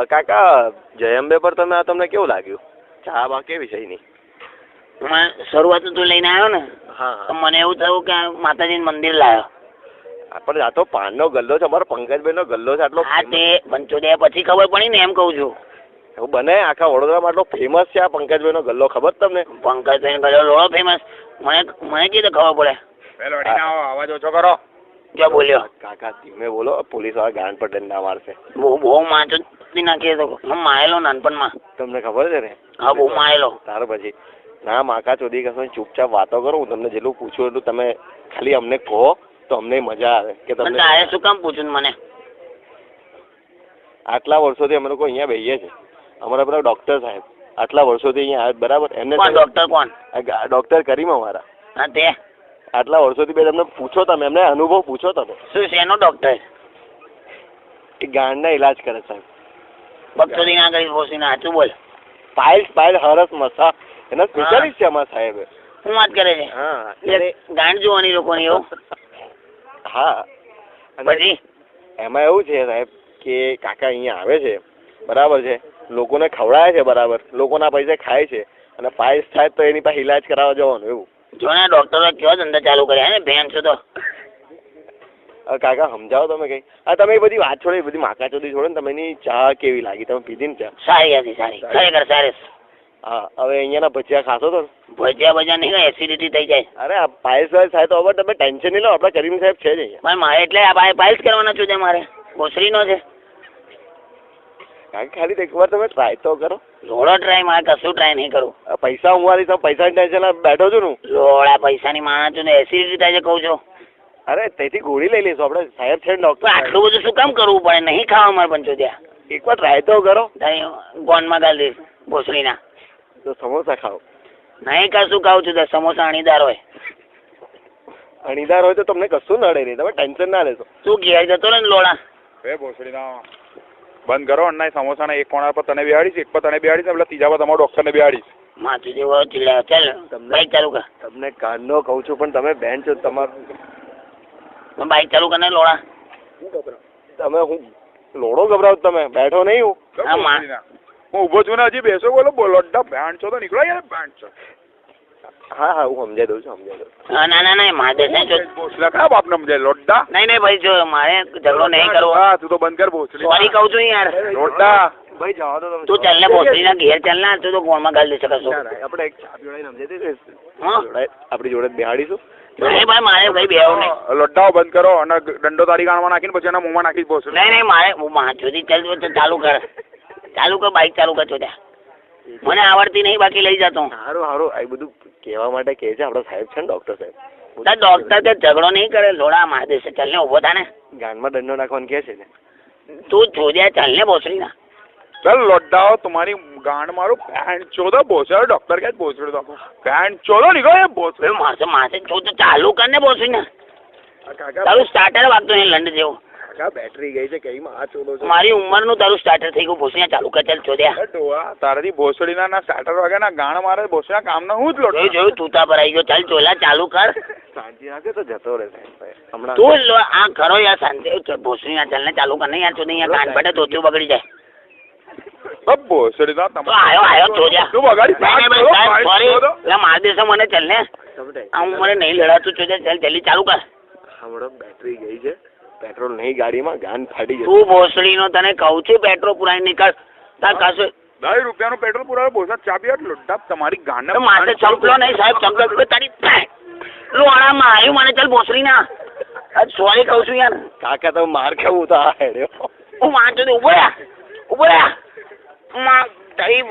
કાકા જયંબે પર તમને કેવું લાગ્યું? ચા બા કેવી છે એની? શરૂઆત તું લઈને આવ્યો ને, હા, મને એવું થયું કે માતાજીનું મંદિર લાવ્યો. પણ આ તો પાનનો ગલ્લો છે, અમારો પંકજભાઈ નો ગલ્લો છે આટલો. હા, તે પંચોદયા પછી ખબર પડી ને, એમ કઉ છું. એવું બને? આખા વડોદરામાં આટલો ફેમસ છે આ પંકજભાઈ નો ગલ્લો, ખબર તમને? પંકજભાઈ નો ગલ્લો લોડો ફેમસ. મને કીધું ખબર પડે. અવાજ ઓછો કરો. ક્યાં બોલ્યો? કાકા ધીમે બોલો, પોલીસ વાળા ગાંડ પર દંડા મારશે. બહુ માચો નાખીએ તો હું માયેલો નાનપણમાં. તમને ખબર છે ને? હા, બહુ માયેલો. તાર પછી ના માકા ચોદી કશો, ચૂપચાપ વાતો કરો. હું તમને જેટલું પૂછું એટલું તમે ખાલી અમને કહો તો અમને મજા આવે કે તમને. તારે શું કામ પૂછ્યું મને? આટલા વર્ષોથી અમે લોકો અહીંયા બેસીએ છીએ. અમારા પેલા ડોક્ટર સાહેબ આટલા વર્ષોથી અહીંયા આવે, બરાબર? એમને ડોક્ટર કોણ? ડોક્ટર કરીમ અમારા. હા, તે આટલા વર્ષોથી બે તમને પૂછો, તમે એમને અનુભવ પૂછો તમે. શું છે એનો ડોક્ટર? એ ગાંડના ઇલાજ કરે સાહેબ. બક્ષોદી ના કરી ભોસડીના, સાચું બોલ. પાયલ હરસ મસા એના સ્પેશિયાલિસ્ટ છે અમારા સાહેબ. શું વાત કરે છે? હા, ગાંડ જોવાની લોકોની એવું. હા, પછી એમાં એવું છે સાહેબ કે કાકા અહીંયા આવે છે, બરાબર છે, લોકોને ખવડાવે છે, બરાબર, લોકોના પૈસે ખાય છે, અને પાયસ થાય તો એની પાસે ઇલાજ કરાવવા જવાનું. એવું જો ને, ડોક્ટરો કેવો ધંધા ચાલુ કર્યા ને, ભેન છો તો. કાકા સમજાવો તમે કઈ. હા, તમે એ બધી વાત છોડો, એ બધી માકા ચોદી છોડો ને. તમે એની ચા કેવી લાગી? તમે પીધી ને ચા? સારી હતી, સારી, ખરેખર સારી. હા, હવે અહીંયાના ભજીયા ખાશો તો? ભજીયા નહીં, એસિડિટી થઈ જાય. અરે આ પાયસ વાયસ થાય તો હવે તમે ટેન્શન નહીં લો, આપડા કરીમ સાહેબ છે જ અહીંયા. મારે એટલે આ પાયસ કરવાના છું, મારે ભોસડીનો છે. ખાલી એક વાર તમે ટ્રાય તો કરો. લોડો ટ્રાય, મારે કશું ટ્રાય નહીં કરું. પૈસા ઊંઘવાથી તો પૈસાની ટેન્શન બેઠો છું ને. લોડા પૈસાની માણસ છું ને, એસિડિટી થાય છે કહું છું. અરે તેથી ગોળી લઈ લઈશું આપણે, સાહેબ છે ડોક્ટર. આટલું બધું શું કામ કરવું પડે? નહીં ખાવા મારે પંચોદયા. એકવાર ટ્રાય તો કરો. ગોનમાં ગાલ દઈશ ભોસડીના. તો સમોસા ખાઓ. નહીં કશું ખાવું છું, સમોસા અણીદાર હોય. અણીદાર હોય તો તમને કશું નડે નહીં, તમે ટેન્શન ના લેશો. તું ઘેર જતો ને લોડા. ભોસડીના બંધ કરો. અન્ના સમોસા ના એક કોણા પર તને બેહાડીશ, એક પર તને બેહાડીશ, એટલે ત્રીજા પર તમારા ડોક્ટર ને બેહાડીશ. માથું જેવો ચીલા. ચાલ બાઈક ચાલુ કર. તમને કાનનો કહું છું, પણ તમે બેન છો, તમારું બાઈક ચાલુ કર ને લોડા. તમે હું લોડો ગભરાવ? તમે બેઠો નહીં? હું ઉભો છું ને, હજી બેસો. બોલો ભેણ છો તો નીકળો યાર, ભેણ છો. હા હા, હું સમજાઈ દઉં છું, સમજાઈ દઉં. હા, ના માધે ભોસલા ખા બાપને સમજાય લોડા. નહીં ભાઈ, જો મારે ઝઘડો નહીં કરવો. હા, તું તો બંધ કર ભોસડી. સોરી કહું છું યાર. લોડા ભાઈ જવા દો તમે. તું ચાલ ને ભોસડીના ઘેર ચાલ ને, તું તો ગોળમાં ગાલ દઈ શકશો. આપણે એક ચા પીવડાવીને સમજાઈ દઈશું. આપણી જોડે બેહાડીશું. નહીં ભાઈ, મારે કઈ બેહવું નહીં. લોડાઓ બંધ કરો અને દંડો તારી ગાળમાં નાખીને પછી એના મોંમાં નાખી ભોસડી. નહીં મારે હું સુધી ચાલુ કર બાઈક ચાલુ કર. ચોદ્યા મને આવડતી નહીં, બાકી લઈ જતો. સારું આ બધું કહેવા માટે કહે છે આપણા સાહેબ છે ને, ડોક્ટર સાહેબ. ડોક્ટર કે ઝઘડો નહીં કરે લોડા, મારે ચાલ ને ઉભો થા ને. ગાનમાં દંડો નાખવાનું કહે છે ને. તું ચોદ્યા ચાલ ને ભોસડી ના. ચાલ લોડાઓ તમારી ગાંડ મારું ભેણ ચોદો ભોસડી. ડોક્ટર કે ભોસડી તો ભેણ ચોદો નીકળો ભોસડી. માસે ચાલુ કર ને ભોસડી ના. તારું સ્ટાર્ટર વાગતું નહીં લંડ જેવું. બેટરી ગઈ છે કઈ માં? મારી ઉંમરનું તારું સ્ટાર્ટર થઈ ગયું. ભોસડી ચાલુ કર. ચાલ ચોદ્યા. તારાથી ભોસડી ના સ્ટાર્ટર વાગે ના ગાણ મારે ભોસડી કામ ના હું જ લોડ જોયું તું તા પર આવી ગયો. ચાલ ચોલા ચાલુ કર. શાંતિ રાખે તો જતો રહે હમણાં. તું આ ખરો યાર, શાંતિ. ભોસડી ના ચાલ ને ચાલુ કર. નહીં યાર ચોદી અહીંયા કાન પડે ધોતું બગડી જાય. ભોસડી ના તમે આયો ચોદ્યા. તું બગાડી માર દેશો મને. ચાલ ને હું મને નહીં લડાતું ચોદ્યા. ચાલ જલ્દી ચાલુ કર. હમણાં બેટરી ગઈ છે, પેટ્રોલ નહીં ગાડીમાં, ગાન ફાટી જશે. તું ભોસડી નો તને કહું છું પેટ્રોલ પુરાઈ નીકળ. તાર કશું 10 રૂપિયાનું પેટ્રોલ પુરાવે ભોસા ચા પીવા લોડા તમારી ગાંડ માથે ચંપલો નહીં સાહેબ, ચંપલો તારી લોણામાં આવ્યું મને. ચાલ ભોસડી ના. સોરી કહું છું યાર. કાકા તો માર ખાવું તો આ હેડ્યો. હું વાંચો ઉભો રહ્યા તારી